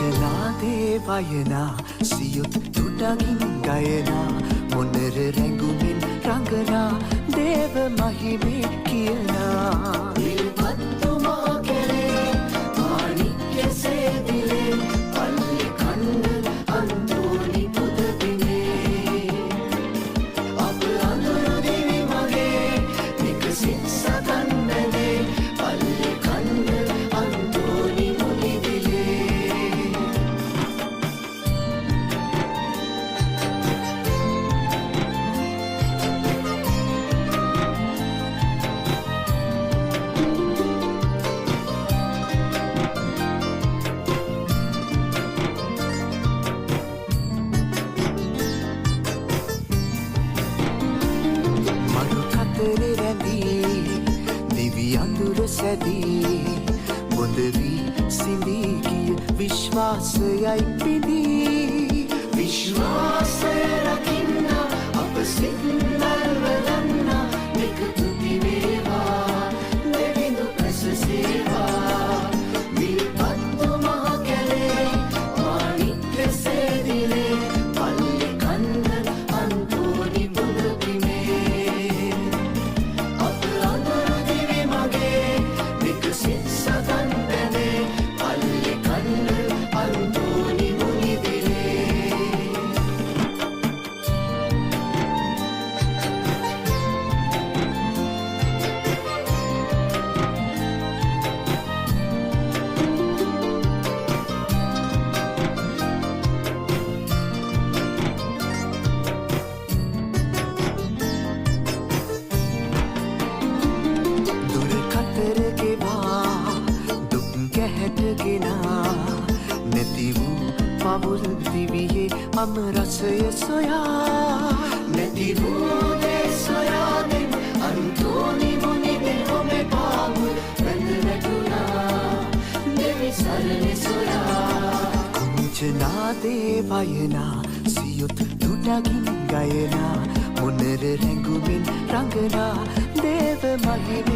කුංචනා දේවයනා සියුත් තුඩකින් ගයනා මොනර රැඟුමින් රඟනා දේව මහිමේ කියනා විල්පත්තුමා කෙරේ මාණික්‍ය සේදිලේ පල්ලි කන්න අන්තෝනි පුදබිනේ අප අඳුරු දිවි මගේ නිකසිත් සතන්නනේ පල්ලි කන්න අන්තෝනි බොඳ වී සිඳී ගිය විශ්වාසයයි පිදී විශ්වාසය රකින්න අප සිත් නල්වලන්න එකතු දිවේවා දෙවිඳු පැස සේවා විල්පත්තු මහ කැලේ මාණික්‍ය සේදිලේ පල්ලි කන්ද අන්තෝනි පුදබිමේ අප අඳුරු දිවි මගේ විකසිත් සතන්නනේ පල්ලි කන්න අන්තෝනි මුනිදිලේ දුර කතර ගෙවා දුක් ගැහැටගෙනා නැති වූ පවුල් දිවියේ අමරසය සොයා නැති වූ දේ සොයාගෙන අන්තෝනි මුනිදේ ඔමේ පාමුල් වැඳ වැටුණා දෙවි සරණේ සොයා කුංචනා දේවයනා සියුත් තුඩකින් ගයනා මොනර රැඟුමින් රඟනා දේව මහිමේ